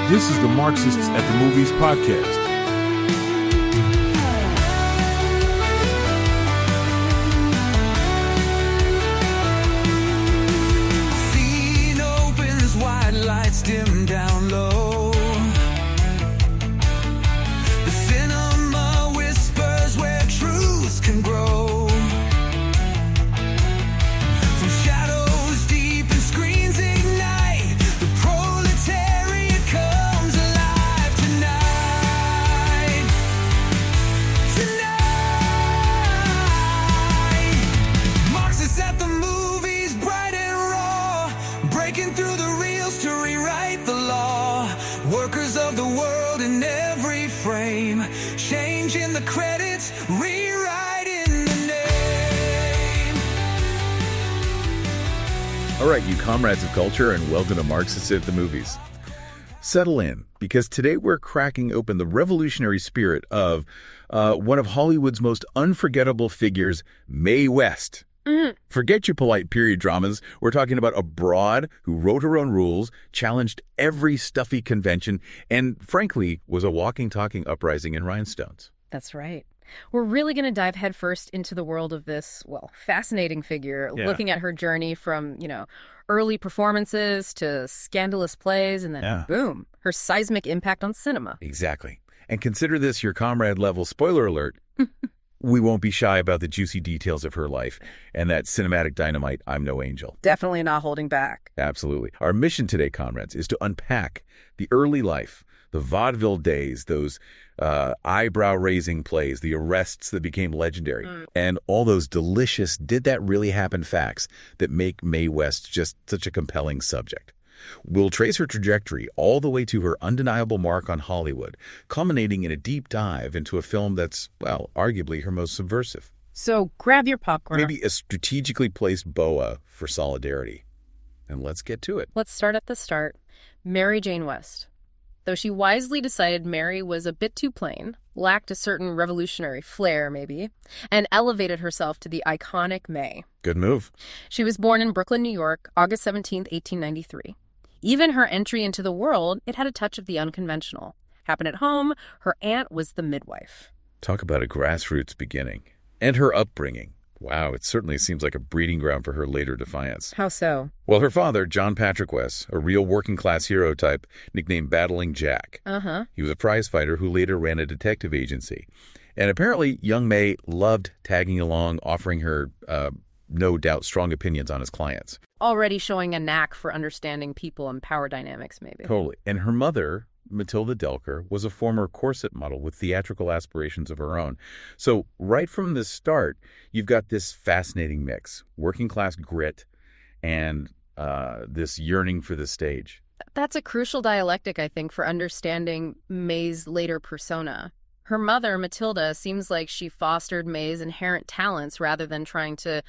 This is the Marxists at the Movies podcast. Scene opens, white lights dim down low. The cinema whispers where truths can grow. From shadows deep and screens ignite, the proletariat comes alive tonight. Marxists at the movies, bright and raw, breaking through the reels to rewrite the law. Workers of the world in every frame, changing the credits, rewriting the name. All right, you comrades of culture, and welcome to Marxists at the Movies. Settle in, because today we're cracking open the revolutionary spirit of one of Hollywood's most unforgettable figures, Mae West. Forget your polite period dramas. We're talking about a broad who wrote her own rules, challenged every stuffy convention, and frankly, was a walking, talking uprising in rhinestones. That's right. We're really going to dive headfirst into the world of this, fascinating figure, looking at her journey from, early performances to scandalous plays, and then boom, her seismic impact on cinema. Exactly. And consider this your comrade level spoiler alert. We won't be shy about the juicy details of her life and that cinematic dynamite, I'm no angel. Definitely not holding back. Absolutely. Our mission today, comrades, is to unpack the early life, the vaudeville days, those eyebrow-raising plays, the arrests that became legendary, and all those delicious did-that-really-happen facts that make Mae West just such a compelling subject. We'll trace her trajectory all the way to her undeniable mark on Hollywood, culminating in a deep dive into a film that's, arguably her most subversive. So grab your popcorn. Maybe a strategically placed boa for solidarity. And let's get to it. Let's start at the start. Mary Jane West. Though she wisely decided Mary was a bit too plain, lacked a certain revolutionary flair, maybe, and elevated herself to the iconic Mae. Good move. She was born in Brooklyn, New York, August 17, 1893. Even her entry into the world, it had a touch of the unconventional. Happened at home, her aunt was the midwife. Talk about a grassroots beginning. And her upbringing. Wow, it certainly seems like a breeding ground for her later defiance. How so? Well, her father, John Patrick West, a real working-class hero type, nicknamed Battling Jack. He was a prize fighter who later ran a detective agency. And apparently, young Mae loved tagging along, offering her, no doubt, strong opinions on his clients. Already showing a knack for understanding people and power dynamics, maybe. Totally. And her mother, Matilda Delker, was a former corset model with theatrical aspirations of her own. So right from the start, you've got this fascinating mix, working class grit and this yearning for the stage. That's a crucial dialectic, I think, for understanding Mae's later persona. Her mother, Matilda, seems like she fostered Mae's inherent talents rather than trying to,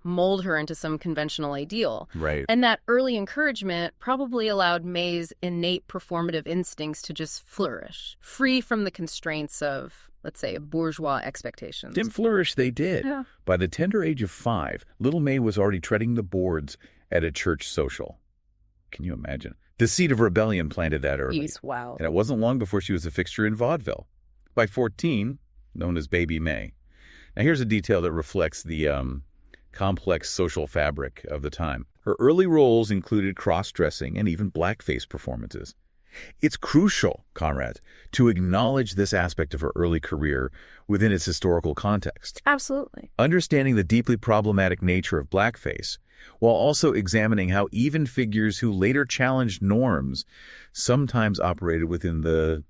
mold her into some conventional ideal. Right. And that early encouragement probably allowed Mae's innate performative instincts to just flourish, free from the constraints of, let's say, bourgeois expectations. And flourish they did. Yeah. By the tender age of 5, little Mae was already treading the boards at a church social. Can you imagine? The seed of rebellion planted that early. Yes, wow. And it wasn't long before she was a fixture in vaudeville. By 14, known as Baby Mae. Now here's a detail that reflects the complex social fabric of the time. Her early roles included cross-dressing and even blackface performances. It's crucial, comrades, to acknowledge this aspect of her early career within its historical context. Absolutely. Understanding the deeply problematic nature of blackface, while also examining how even figures who later challenged norms sometimes operated within the,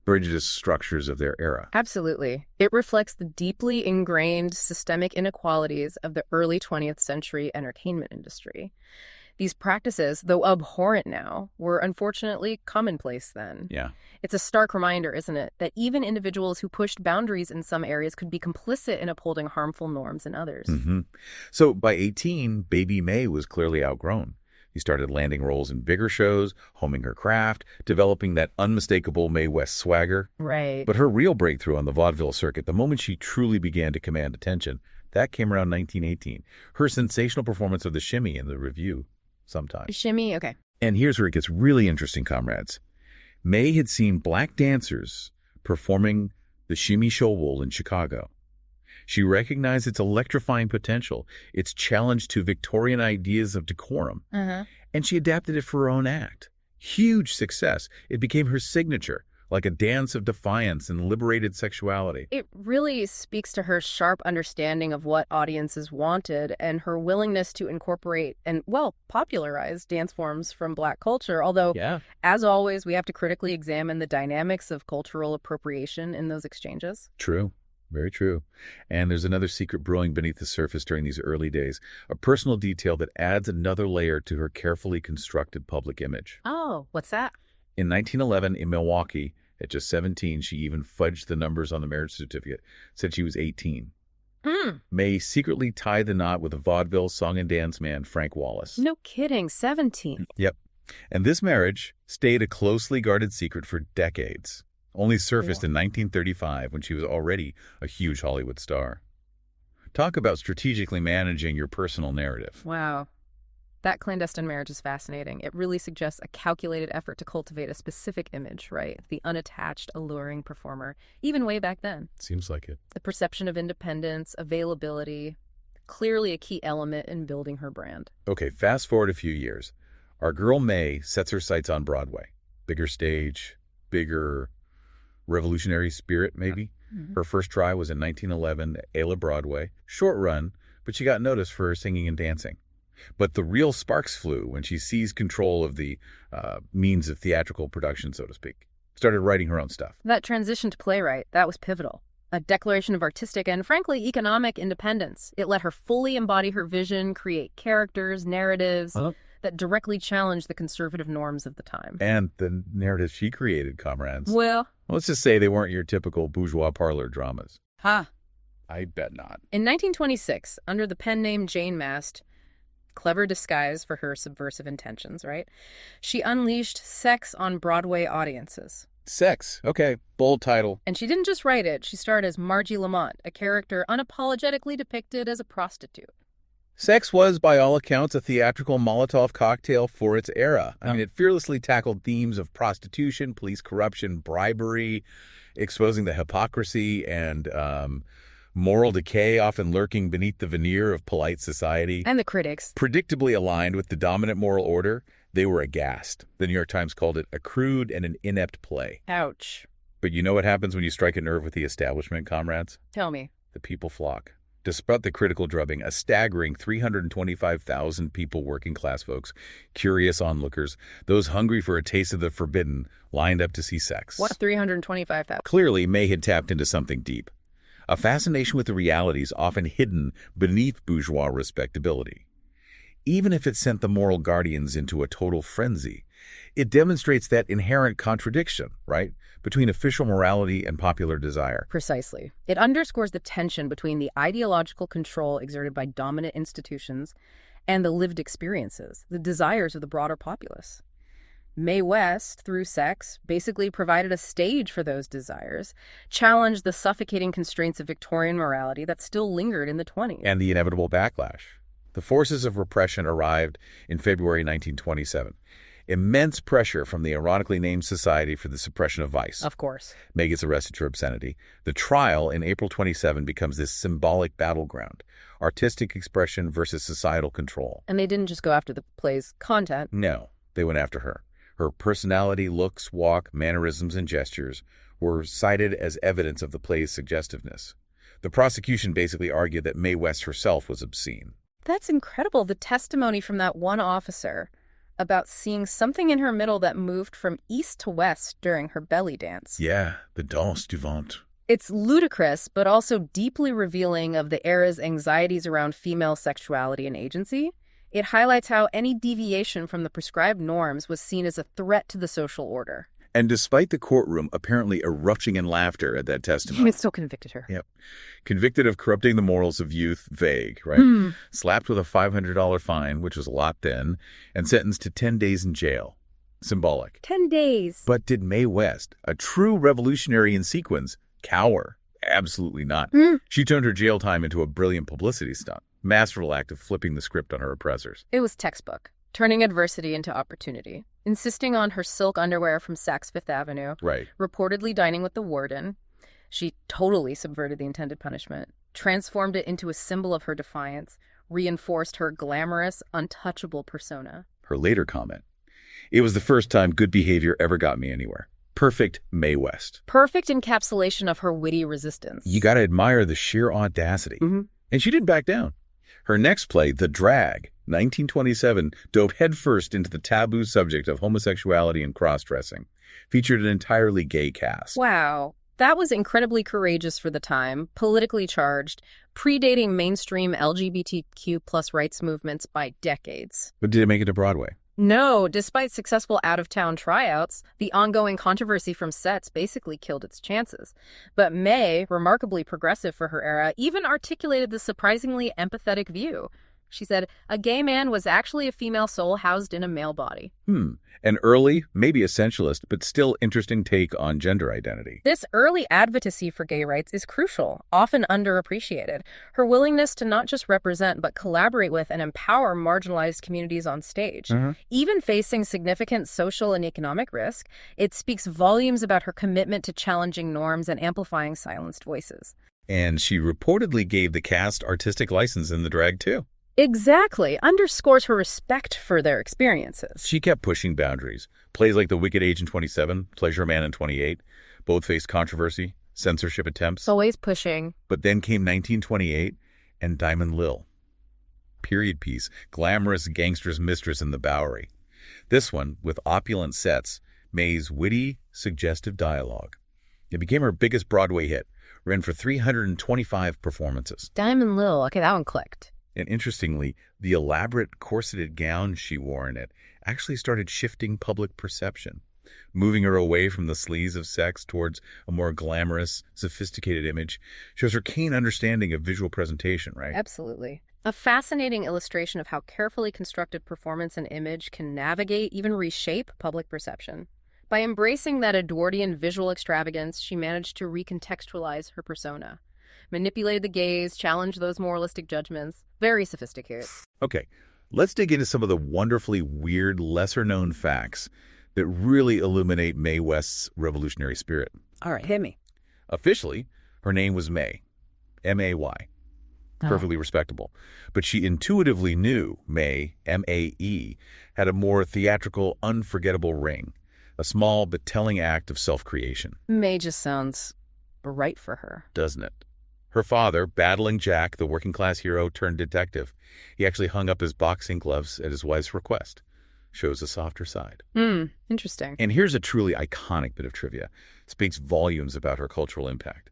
prejudiced structures of their era. Absolutely. It reflects the deeply ingrained systemic inequalities of the early 20th century entertainment industry. These practices, though abhorrent now, were unfortunately commonplace then. Yeah. It's a stark reminder, isn't it, that even individuals who pushed boundaries in some areas could be complicit in upholding harmful norms in others. So by 18, Baby Mae was clearly outgrown. He started landing roles in bigger shows, homing her craft, developing that unmistakable Mae West swagger. Right. But her real breakthrough on the vaudeville circuit, the moment she truly began to command attention, that came around 1918. Her sensational performance of the shimmy in the Review sometime. Shimmy, okay. And here's where it gets really interesting, comrades. Mae had seen black dancers performing the shimmy shovel in Chicago. She recognized its electrifying potential, its challenge to Victorian ideas of decorum, and she adapted it for her own act. Huge success. It became her signature, like a dance of defiance and liberated sexuality. It really speaks to her sharp understanding of what audiences wanted and her willingness to incorporate and, well, popularize dance forms from Black culture. Although, as always, we have to critically examine the dynamics of cultural appropriation in those exchanges. True. Very true. And there's another secret brewing beneath the surface during these early days, a personal detail that adds another layer to her carefully constructed public image. Oh, what's that? In 1911, in Milwaukee, at just 17, she even fudged the numbers on the marriage certificate, said she was 18. Mae secretly tied the knot with a vaudeville song and dance man, Frank Wallace. No kidding, 17. Yep. And this marriage stayed a closely guarded secret for decades. Only surfaced in 1935 when she was already a huge Hollywood star. Talk about strategically managing your personal narrative. Wow. That clandestine marriage is fascinating. It really suggests a calculated effort to cultivate a specific image, right? The unattached, alluring performer, even way back then. Seems like it. The perception of independence, availability, clearly a key element in building her brand. Okay, fast forward a few years. Our girl Mae sets her sights on Broadway. Bigger stage, bigger revolutionary spirit, maybe. Her first try was in 1911 at Ayla Broadway. Short run, but she got noticed for her singing and dancing. But the real sparks flew when she seized control of the means of theatrical production, so to speak. Started writing her own stuff. That transition to playwright, that was pivotal. A declaration of artistic and, frankly, economic independence. It let her fully embody her vision, create characters, narratives that directly challenged the conservative norms of the time. And the narratives she created, comrades. Well, let's just say they weren't your typical bourgeois parlor dramas. I bet not. In 1926, under the pen name Jane Mast, clever disguise for her subversive intentions, right? She unleashed sex on Broadway audiences. Sex. Okay, bold title. And she didn't just write it. She starred as Margie Lamont, a character unapologetically depicted as a prostitute. Sex was, by all accounts, a theatrical Molotov cocktail for its era. I mean, it fearlessly tackled themes of prostitution, police corruption, bribery, exposing the hypocrisy and moral decay often lurking beneath the veneer of polite society. And the critics. Predictably aligned with the dominant moral order, they were aghast. The New York Times called it a crude and an inept play. Ouch. But you know what happens when you strike a nerve with the establishment, comrades? Tell me. The people flock. Despite the critical drubbing, a staggering 325,000 people, working-class folks, curious onlookers, those hungry for a taste of the forbidden, lined up to see sex. What, 325,000? Clearly, Mae had tapped into something deep. A fascination with the realities often hidden beneath bourgeois respectability. Even if it sent the moral guardians into a total frenzy, it demonstrates that inherent contradiction, right, between official morality and popular desire. Precisely. It underscores the tension between the ideological control exerted by dominant institutions and the lived experiences, the desires of the broader populace. Mae West, through sex, basically provided a stage for those desires, challenged the suffocating constraints of Victorian morality that still lingered in the 20s. And the inevitable backlash. The forces of repression arrived in February 1927. Immense pressure from the ironically named Society for the Suppression of Vice. Of course. Mae gets arrested for obscenity. The trial in April 27 becomes this symbolic battleground. Artistic expression versus societal control. And they didn't just go after the play's content. No, they went after her. Her personality, looks, walk, mannerisms, and gestures were cited as evidence of the play's suggestiveness. The prosecution basically argued that Mae West herself was obscene. That's incredible. The testimony from that one officer about seeing something in her middle that moved from east to west during her belly dance. Yeah, the danse du ventre. It's ludicrous, but also deeply revealing of the era's anxieties around female sexuality and agency. It highlights how any deviation from the prescribed norms was seen as a threat to the social order. And despite the courtroom apparently erupting in laughter at that testimony. It still convicted her. Yep. Convicted of corrupting the morals of youth, vague, right? Slapped with a $500 fine, which was a lot then, and sentenced to 10 days in jail. Symbolic. 10 days. But did Mae West, a true revolutionary in sequence, cower? Absolutely not. She turned her jail time into a brilliant publicity stunt. Masterful act of flipping the script on her oppressors. It was textbook. turning adversity into opportunity, insisting on her silk underwear from Saks Fifth Avenue, Right. reportedly dining with the warden. She totally subverted the intended punishment, transformed it into a symbol of her defiance, reinforced her glamorous, untouchable persona. Her later comment, "It was the first time good behavior ever got me anywhere. Perfect Mae West." Perfect encapsulation of her witty resistance. You gotta admire the sheer audacity. And she didn't back down. Her next play, The Drag, 1927, dove headfirst into the taboo subject of homosexuality and cross-dressing. Featured an entirely gay cast. Wow. That was incredibly courageous for the time, politically charged, predating mainstream LGBTQ plus rights movements by decades. But did it make it to Broadway? No, despite successful out-of-town tryouts, the ongoing controversy from sets basically killed its chances. But Mae, remarkably progressive for her era, even articulated the surprisingly empathetic view. She said, a gay man was actually a female soul housed in a male body. An early, maybe essentialist, but still interesting take on gender identity. This early advocacy for gay rights is crucial, often underappreciated. Her willingness to not just represent, but collaborate with and empower marginalized communities on stage. Even facing significant social and economic risk, it speaks volumes about her commitment to challenging norms and amplifying silenced voices. And she reportedly gave the cast artistic license in The Drag, too. Exactly. Underscores her respect for their experiences. She kept pushing boundaries. Plays like The Wicked Age in 27, Pleasure Man in 28, both faced controversy, censorship attempts. Always pushing. But then came 1928 and Diamond Lil. Period piece, glamorous gangster's mistress in the Bowery. This one, with opulent sets, Mae's witty, suggestive dialogue. It became her biggest Broadway hit, ran for 325 performances. Diamond Lil. Okay, that one clicked. And interestingly, the elaborate corseted gown she wore in it actually started shifting public perception, moving her away from the sleaze of sex towards a more glamorous, sophisticated image. Shows her keen understanding of visual presentation, right? Absolutely. A fascinating illustration of how carefully constructed performance and image can navigate, even reshape, public perception. By embracing that Edwardian visual extravagance, she managed to recontextualize her persona. Manipulated the gaze, challenged those moralistic judgments. Very sophisticated. Okay, let's dig into some of the wonderfully weird, lesser-known facts that really illuminate Mae West's revolutionary spirit. All right, hit me. Officially, her name was Mae, M-A-Y. Perfectly respectable. But she intuitively knew Mae, M-A-E, had a more theatrical, unforgettable ring, a small but telling act of self-creation. Mae just sounds right for her. Doesn't it? Her father, battling Jack, the working-class hero turned detective. He actually hung up his boxing gloves at his wife's request. Shows a softer side. Interesting. And here's a truly iconic bit of trivia. It speaks volumes about her cultural impact.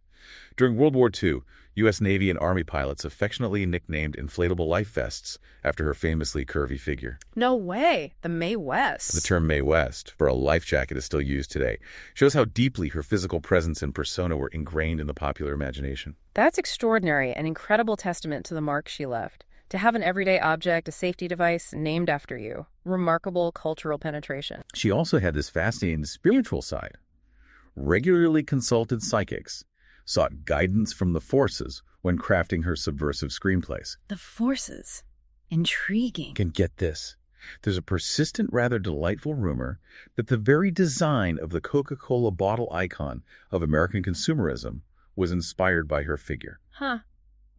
During World War II, U.S. Navy and Army pilots affectionately nicknamed inflatable life vests after her famously curvy figure. No way. The Mae West. The term Mae West for a life jacket is still used today. Shows how deeply her physical presence and persona were ingrained in the popular imagination. That's extraordinary, an incredible testament to the mark she left. To have an everyday object, a safety device, named after you. Remarkable cultural penetration. She also had this fascinating spiritual side. Regularly consulted psychics, sought guidance from the forces when crafting her subversive screenplays. The forces. Intriguing. And get this. There's a persistent, rather delightful rumor that the very design of the Coca-Cola bottle icon of American consumerism was inspired by her figure. Huh.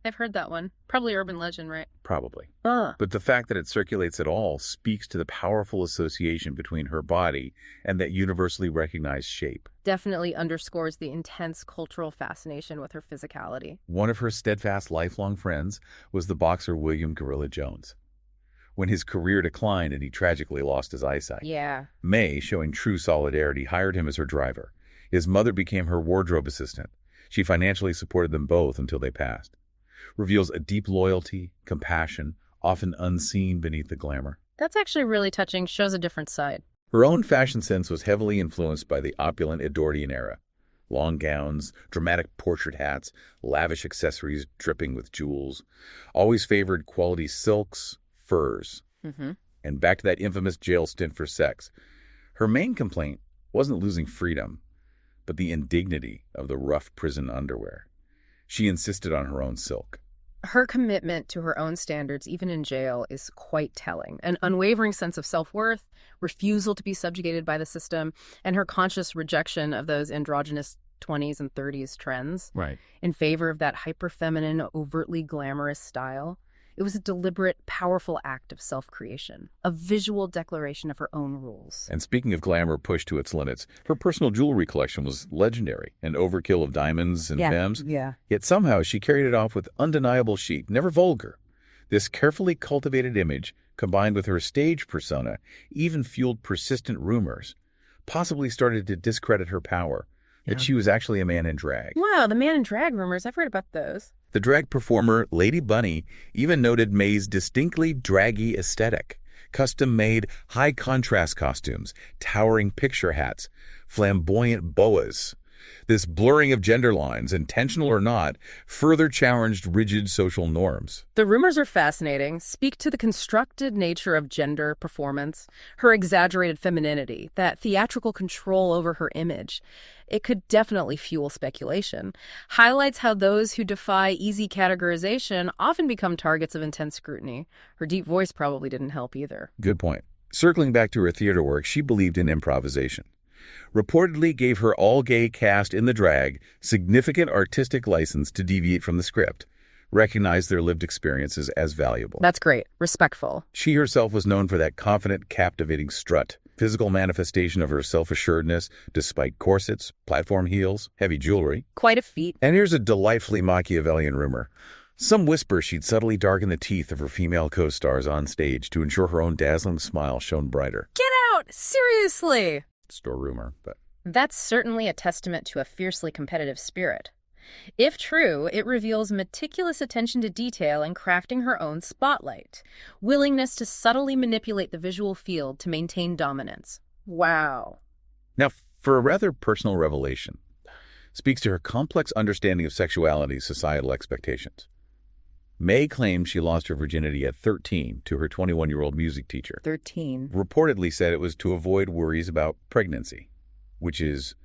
I've heard that one. Probably urban legend, right? Probably. But the fact that it circulates at all speaks to the powerful association between her body and that universally recognized shape. Definitely underscores the intense cultural fascination with her physicality. One of her steadfast lifelong friends was the boxer William Gorilla Jones. When his career declined and he tragically lost his eyesight, Yeah. Mae, showing true solidarity, hired him as her driver. His mother became her wardrobe assistant. She financially supported them both until they passed. Reveals a deep loyalty, compassion, often unseen beneath the glamour. That's actually really touching. Shows a different side. Her own fashion sense was heavily influenced by the opulent Edwardian era. Long gowns, dramatic portrait hats, lavish accessories dripping with jewels. Always favored quality silks, furs. And back to that infamous jail stint for sex. Her main complaint wasn't losing freedom, but the indignity of the rough prison underwear. She insisted on her own silk. Her commitment to her own standards, even in jail, is quite telling. An unwavering sense of self-worth, refusal to be subjugated by the system, and her conscious rejection of those androgynous 20s and 30s trends Right. in favor of that hyper-feminine, overtly glamorous style. It was a deliberate, powerful act of self-creation, a visual declaration of her own rules. And speaking of glamour pushed to its limits, her personal jewelry collection was legendary, an overkill of diamonds and gems. Yeah. Yet somehow she carried it off with undeniable chic, never vulgar. This carefully cultivated image, combined with her stage persona, even fueled persistent rumors, possibly started to discredit her power, that she was actually a man in drag. Wow, the man in drag rumors, I've heard about those. The drag performer Lady Bunny even noted Mae's distinctly draggy aesthetic. Custom-made, high-contrast costumes, towering picture hats, flamboyant boas. This blurring of gender lines, intentional or not, further challenged rigid social norms. The rumors are fascinating, speak to the constructed nature of gender performance, her exaggerated femininity, that theatrical control over her image. It could definitely fuel speculation. Highlights how those who defy easy categorization often become targets of intense scrutiny. Her deep voice probably didn't help either. Good point. Circling back to her theater work, she believed in improvisation. Reportedly gave her all-gay cast in the drag significant artistic license to deviate from the script, recognize their lived experiences as valuable. That's great. Respectful. She herself was known for that confident, captivating strut, physical manifestation of her self-assuredness despite corsets, platform heels, heavy jewelry. Quite a feat. And here's a delightfully Machiavellian rumor. Some whisper she'd subtly darken the teeth of her female co-stars on stage to ensure her own dazzling smile shone brighter. Get out! Seriously! Store rumor, but... That's certainly a testament to a fiercely competitive spirit. If true, it reveals meticulous attention to detail in crafting her own spotlight, willingness to subtly manipulate the visual field to maintain dominance. Wow. Now, for a rather personal revelation, speaks to her complex understanding of sexuality, societal expectations. Mae claims she lost her virginity at 13 to her 21-year-old music teacher. 13. Reportedly said it was to avoid worries about pregnancy, which is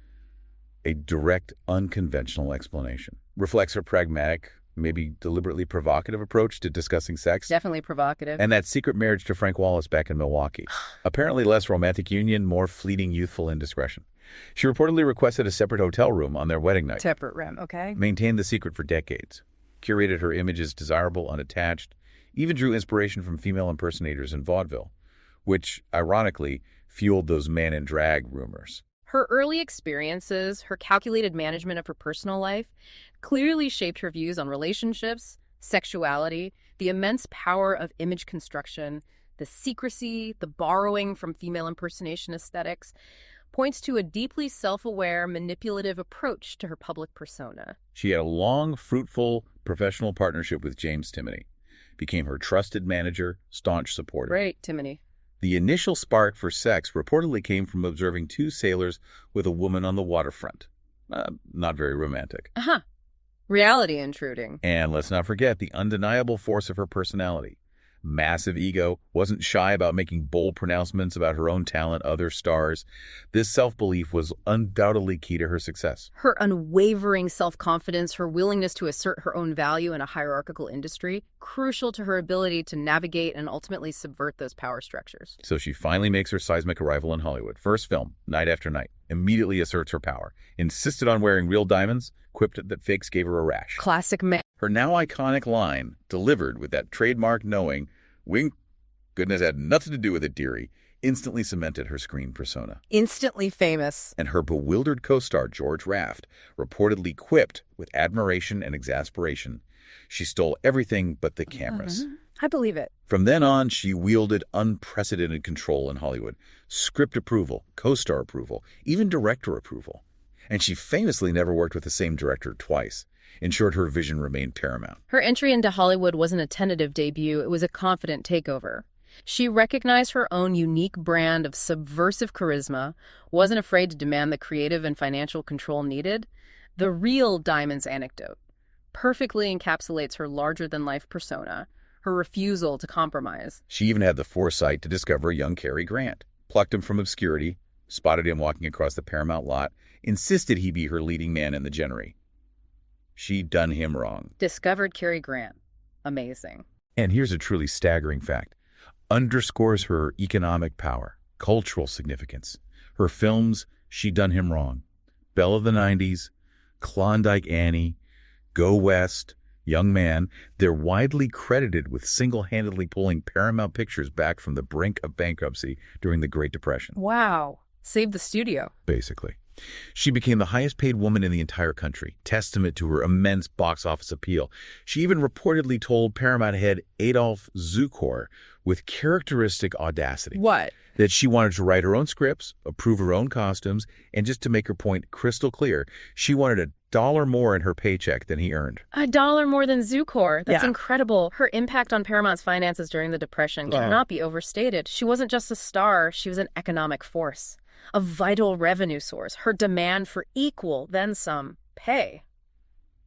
a direct, unconventional explanation. Reflects her pragmatic, maybe deliberately provocative approach to discussing sex. Definitely provocative. And that secret marriage to Frank Wallace back in Milwaukee. Apparently less romantic union, more fleeting youthful indiscretion. She reportedly requested a separate hotel room on their wedding night. Separate room, okay? Maintained the secret for decades. Curated her image as desirable, unattached. Even drew inspiration from female impersonators in vaudeville, which, ironically, fueled those man in drag rumors. Her early experiences, her calculated management of her personal life, clearly shaped her views on relationships, sexuality, the immense power of image construction, the secrecy, the borrowing from female impersonation aesthetics, points to a deeply self-aware, manipulative approach to her public persona. She had a long, fruitful professional partnership with James Timoney, became her trusted manager, staunch supporter. Great, Timoney. The initial spark for sex reportedly came from observing two sailors with a woman on the waterfront. Not very romantic. Uh-huh. Reality intruding. And let's not forget the undeniable force of her personality. Massive ego, wasn't shy about making bold pronouncements about her own talent, other stars. This self-belief was undoubtedly key to her success. Her unwavering self-confidence, her willingness to assert her own value in a hierarchical industry, crucial to her ability to navigate and ultimately subvert those power structures. So she finally makes her seismic arrival in Hollywood. First film, Night After Night. Immediately asserts her power. Insisted on wearing real diamonds, quipped that fakes gave her a rash. Classic man. Her now iconic line, delivered with that trademark knowing, wink, goodness had nothing to do with it, dearie, instantly cemented her screen persona. Instantly famous. And her bewildered co-star, George Raft, reportedly quipped with admiration and exasperation. She stole everything but the cameras. I believe it. From then on, she wielded unprecedented control in Hollywood. Script approval, co-star approval, even director approval. And she famously never worked with the same director twice. Ensured her vision remained paramount. Her entry into Hollywood wasn't a tentative debut, it was a confident takeover. She recognized her own unique brand of subversive charisma, wasn't afraid to demand the creative and financial control needed. The real Diamonds anecdote perfectly encapsulates her larger-than-life persona, her refusal to compromise. She even had the foresight to discover young Cary Grant, plucked him from obscurity, spotted him walking across the Paramount lot, insisted he be her leading man in the genre. She'd done him wrong. Discovered Cary Grant. amazing. And here's a truly staggering fact. Underscores her economic power, cultural significance. Her films, She Done Him Wrong, Belle of the 90s, Klondike Annie, Go West, Young Man, they're widely credited with single-handedly pulling Paramount Pictures back from the brink of bankruptcy during the Great Depression. Wow. Save the studio. Basically. She became the highest-paid woman in the entire country, testament to her immense box office appeal. She even reportedly told Paramount head Adolf Zukor, with characteristic audacity, What? that she wanted to write her own scripts, approve her own costumes, and just to make her point crystal clear, she wanted $1 more in her paycheck than he earned. $1 more than Zukor. That's incredible. Her impact on Paramount's finances during the Depression cannot be overstated. She wasn't just a star, she was an economic force, a vital revenue source. Her demand for equal, then some, pay.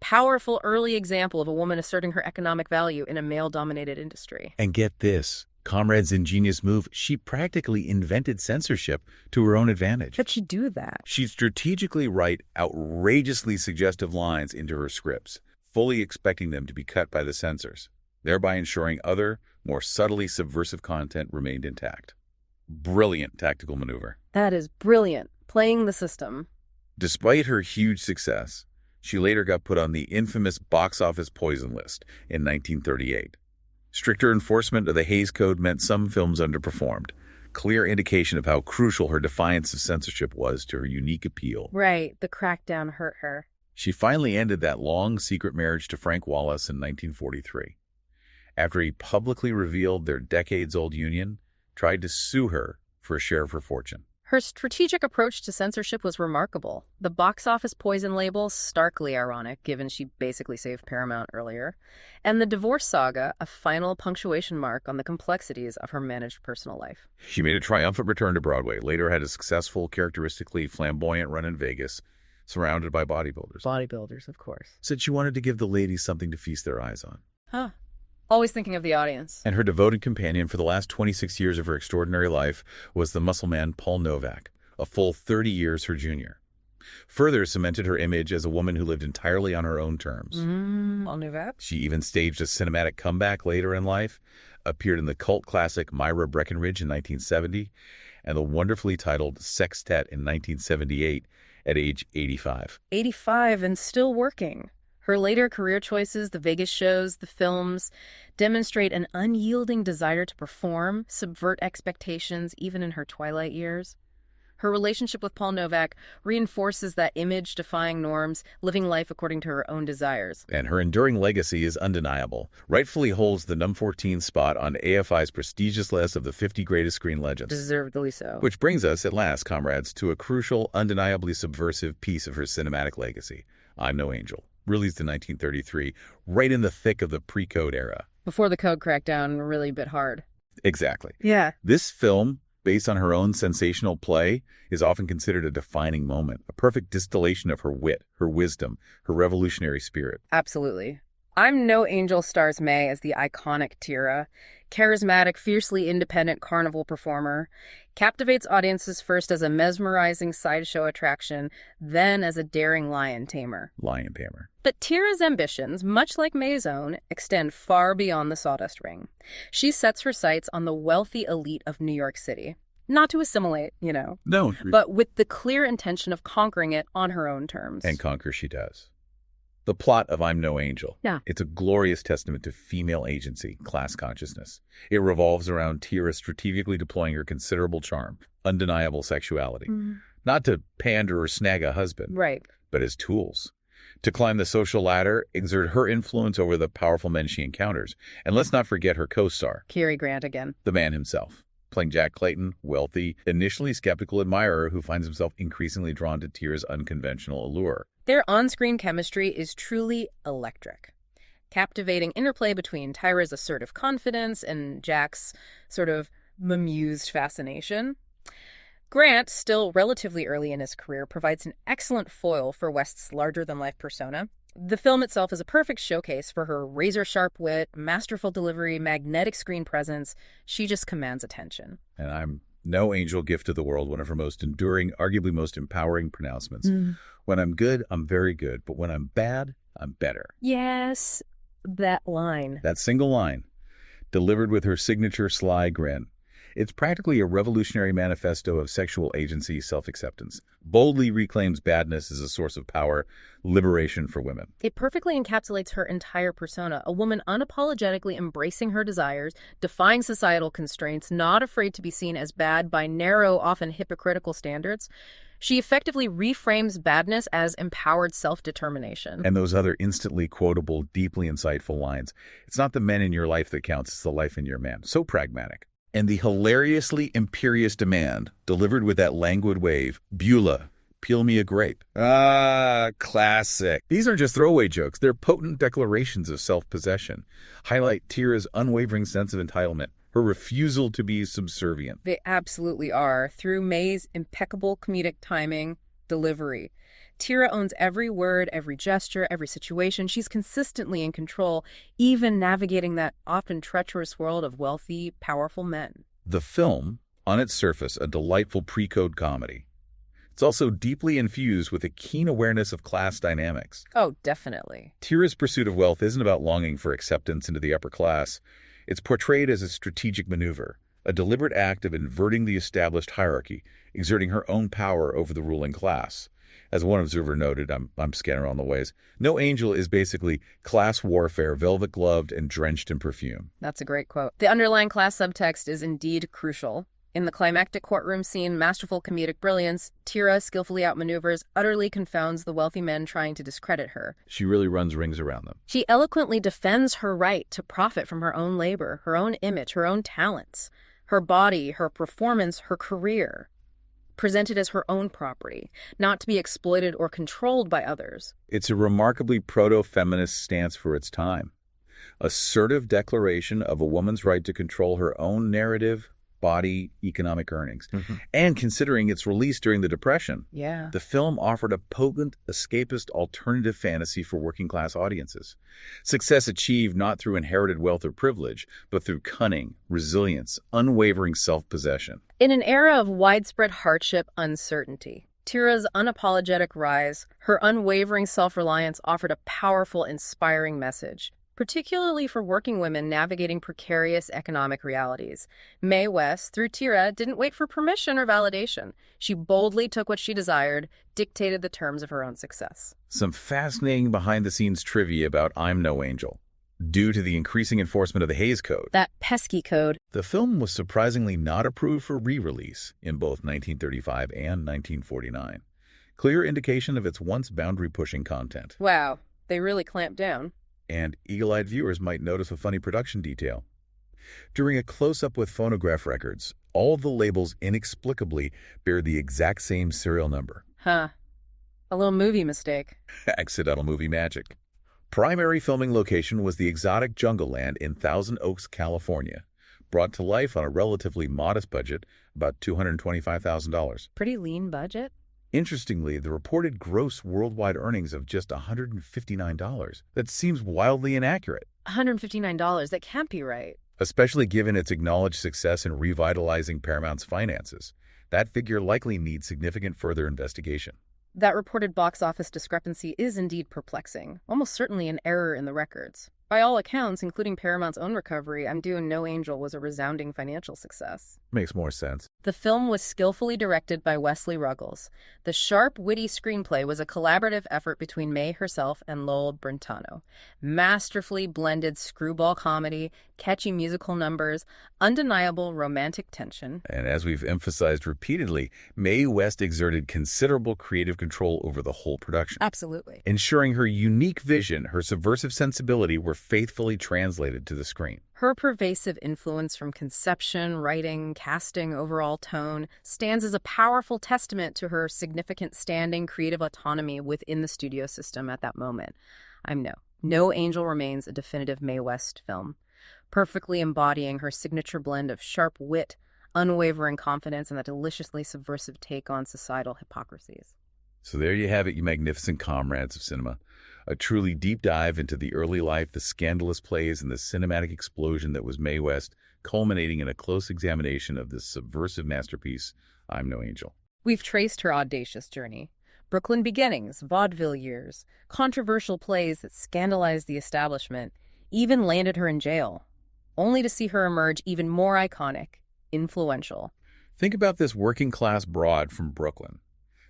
Powerful early example of a woman asserting her economic value in a male-dominated industry. And get this, Comrade's ingenious move, she practically invented censorship to her own advantage. How'd she do that? She'd strategically write outrageously suggestive lines into her scripts, fully expecting them to be cut by the censors, thereby ensuring other, more subtly subversive content remained intact. Brilliant tactical maneuver. That is brilliant. Playing the system. Despite her huge success, she later got put on the infamous box office poison list in 1938. Stricter enforcement of the Hays Code meant some films underperformed. Clear indication of how crucial her defiance of censorship was to her unique appeal. Right, the crackdown hurt her. She finally ended that long secret marriage to Frank Wallace in 1943. After he publicly revealed their decades-old union, tried to sue her for a share of her fortune. Her strategic approach to censorship was remarkable. The box office poison label, starkly ironic, given she basically saved Paramount earlier. And the divorce saga, a final punctuation mark on the complexities of her managed personal life. She made a triumphant return to Broadway, later had a successful, characteristically flamboyant run in Vegas, surrounded by bodybuilders. Bodybuilders, of course. Said she wanted to give the ladies something to feast their eyes on. Huh. Always thinking of the audience. And her devoted companion for the last 26 years of her extraordinary life was the muscle man Paul Novak, a full 30 years her junior. Further cemented her image as a woman who lived entirely on her own terms. Paul Novak? She even staged a cinematic comeback later in life, appeared in the cult classic Myra Breckinridge in 1970, and the wonderfully titled Sextet in 1978 at age 85. 85 and still working. Her later career choices, the Vegas shows, the films, demonstrate an unyielding desire to perform, subvert expectations, even in her twilight years. Her relationship with Paul Novak reinforces that image-defying norms, living life according to her own desires. And her enduring legacy is undeniable. Rightfully holds the number 14 spot on AFI's prestigious list of the 50 greatest screen legends. Deservedly so. Which brings us, at last, comrades, to a crucial, undeniably subversive piece of her cinematic legacy, I'm No Angel. Released in 1933, right in the thick of the pre-code era. Before the code crackdown really bit hard. Exactly. Yeah. This film, based on her own sensational play, is often considered a defining moment, a perfect distillation of her wit, her wisdom, her revolutionary spirit. Absolutely. I'm No Angel stars Mae as the iconic Tira, charismatic, fiercely independent carnival performer, captivates audiences first as a mesmerizing sideshow attraction, then as a daring lion tamer. Lion tamer. But Tira's ambitions, much like Mae's own, extend far beyond the sawdust ring. She sets her sights on the wealthy elite of New York City. Not to assimilate, No. but with the clear intention of conquering it on her own terms. And conquer she does. The plot of I'm No Angel. Yeah. It's a glorious testament to female agency, class consciousness. It revolves around Tira strategically deploying her considerable charm, undeniable sexuality. Not to pander or snag a husband, Right. but as tools. To climb the social ladder, exert her influence over the powerful men she encounters. And let's not forget her co-star, Cary Grant again. the man himself. Playing Jack Clayton, wealthy, initially skeptical admirer who finds himself increasingly drawn to Tira's unconventional allure. Their on-screen chemistry is truly electric. Captivating interplay between Tyra's assertive confidence and Jack's sort of bemused fascination. Grant, still relatively early in his career, provides an excellent foil for West's larger-than-life persona. The film itself is a perfect showcase for her razor-sharp wit, masterful delivery, magnetic screen presence. She just commands attention. And I'm No Angel, gift to the world, one of her most enduring, arguably most empowering pronouncements. When I'm good, I'm very good. But when I'm bad, I'm better. Yes, That line. That single line, delivered with her signature sly grin. It's practically a revolutionary manifesto of sexual agency, self-acceptance. Boldly reclaims badness as a source of power, liberation for women. It perfectly encapsulates her entire persona, a woman unapologetically embracing her desires, defying societal constraints, not afraid to be seen as bad by narrow, often hypocritical standards. She effectively reframes badness as empowered self-determination. And those other instantly quotable, deeply insightful lines. It's not the men in your life that counts, it's the life in your man. So pragmatic. And the hilariously imperious demand, delivered with that languid wave, Beulah, peel me a grape. Ah, classic. These aren't just throwaway jokes. They're potent declarations of self-possession. Highlight Tira's unwavering sense of entitlement, her refusal to be subservient. They absolutely are, through Mae's impeccable comedic timing, delivery. Tira owns every word, every gesture, every situation. She's consistently in control, even navigating that often treacherous world of wealthy, powerful men. The film, on its surface, a delightful pre-code comedy. It's also deeply infused with a keen awareness of class dynamics. Oh, definitely. Tira's pursuit of wealth isn't about longing for acceptance into the upper class. It's portrayed as a strategic maneuver, a deliberate act of inverting the established hierarchy, exerting her own power over the ruling class. As one observer noted, I'm scanning around the ways, no angel is basically class warfare, velvet-gloved and drenched in perfume. That's a great quote. The underlying class subtext is indeed crucial. In the climactic courtroom scene, masterful comedic brilliance, Tira skillfully outmaneuvers, utterly confounds the wealthy men trying to discredit her. She really runs rings around them. She eloquently defends her right to profit from her own labor, her own image, her own talents, her body, her performance, her career, presented as her own property, not to be exploited or controlled by others. It's a remarkably proto-feminist stance for its time. Assertive declaration of a woman's right to control her own narrative, body, economic earnings. And considering its release during the Depression, the film offered a potent, escapist alternative fantasy for working-class audiences. Success achieved not through inherited wealth or privilege, but through cunning, resilience, unwavering self-possession. In an era of widespread hardship, uncertainty, Tira's unapologetic rise, her unwavering self-reliance offered a powerful, inspiring message, particularly for working women navigating precarious economic realities. Mae West, through Tira, didn't wait for permission or validation. She boldly took what she desired, dictated the terms of her own success. Some fascinating behind-the-scenes trivia about I'm No Angel. Due to the increasing enforcement of the Hays Code, That pesky code. the film was surprisingly not approved for re-release in both 1935 and 1949. Clear indication of its once boundary-pushing content. Wow, they really clamped down. And eagle-eyed viewers might notice a funny production detail. During a close-up with phonograph records, all the labels inexplicably bear the exact same serial number. Huh. A little movie mistake. Accidental movie magic. Primary filming location was the exotic jungle land in Thousand Oaks, California, brought to life on a relatively modest budget, about $225,000. Pretty lean budget. Interestingly, the reported gross worldwide earnings of just $159. That seems wildly inaccurate, $159, that can't be right. especially given its acknowledged success in revitalizing Paramount's finances. That figure likely needs significant further investigation. That reported box office discrepancy is indeed perplexing, almost certainly an error in the records. By all accounts, including Paramount's own recovery, I'm Due and No Angel was a resounding financial success. Makes more sense. The film was skillfully directed by Wesley Ruggles. The sharp, witty screenplay was a collaborative effort between Mae herself and Lowell Brentano. Masterfully blended screwball comedy, catchy musical numbers, undeniable romantic tension. And as we've emphasized repeatedly, Mae West exerted considerable creative control over the whole production, Absolutely. ensuring her unique vision, her subversive sensibility were faithfully translated to the screen. Her pervasive influence from conception, writing, casting, overall tone stands as a powerful testament to her significant standing creative autonomy within the studio system at that moment. No Angel remains a definitive Mae West film, perfectly embodying her signature blend of sharp wit, unwavering confidence, and a deliciously subversive take on societal hypocrisies. So there you have it, you magnificent comrades of cinema. A truly deep dive into the early life, the scandalous plays, and the cinematic explosion that was Mae West, culminating in a close examination of this subversive masterpiece, I'm No Angel. We've traced her audacious journey. Brooklyn beginnings, vaudeville years, controversial plays that scandalized the establishment, even landed her in jail, only to see her emerge even more iconic, influential. Think about this working-class broad from Brooklyn.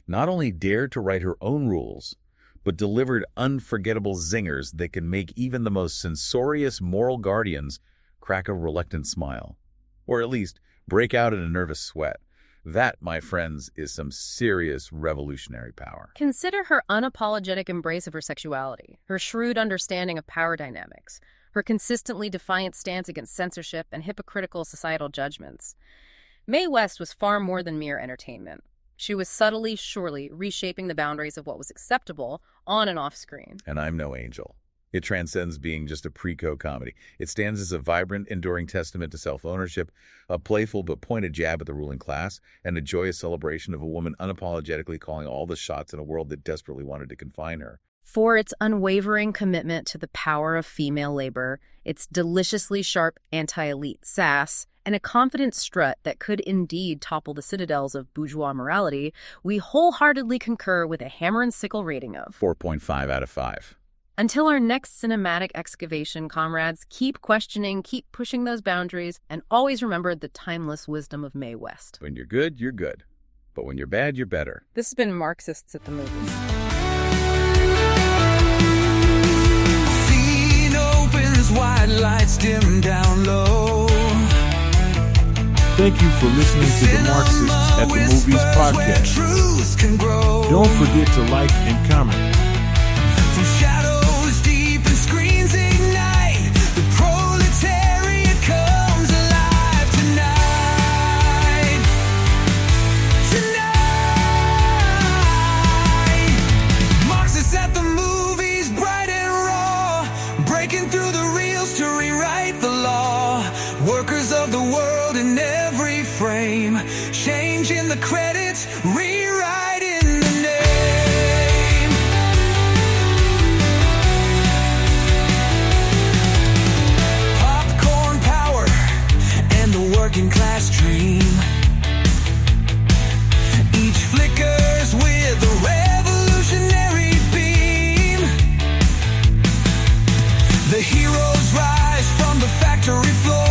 Not only dared to write her own rules, but delivered unforgettable zingers that can make even the most censorious moral guardians crack a reluctant smile, or at least break out in a nervous sweat. That, my friends, is some serious revolutionary power. Consider her unapologetic embrace of her sexuality, her shrewd understanding of power dynamics, her consistently defiant stance against censorship and hypocritical societal judgments. Mae West was far more than mere entertainment. She was subtly, surely, reshaping the boundaries of what was acceptable on and off screen. And I'm no angel. It transcends being just a pre-co comedy. It stands as a vibrant, enduring testament to self-ownership, a playful but pointed jab at the ruling class, and a joyous celebration of a woman unapologetically calling all the shots in a world that desperately wanted to confine her. For its unwavering commitment to the power of female labor, its deliciously sharp anti-elite sass, and a confident strut that could indeed topple the citadels of bourgeois morality, we wholeheartedly concur with a hammer and sickle rating of 4.5 out of 5. Until our next cinematic excavation, comrades, keep questioning, keep pushing those boundaries, and always remember the timeless wisdom of Mae West. When you're good, you're good. But when you're bad, you're better. This has been Marxists at the Movies. Scene opens, white lights dim down low. Thank you for listening to the Marxists at the Movies podcast. Truth can grow. Don't forget to like and comment. From shadows deep and screens ignite, the proletariat comes alive tonight. Marxists at the movies, bright and raw, breaking through the reels to rewrite the law. Workers of the world in every frame, changing the credits, rewriting the name. Popcorn power and the working class dream. Each flickers with a revolutionary beam. The heroes rise from the factory floor.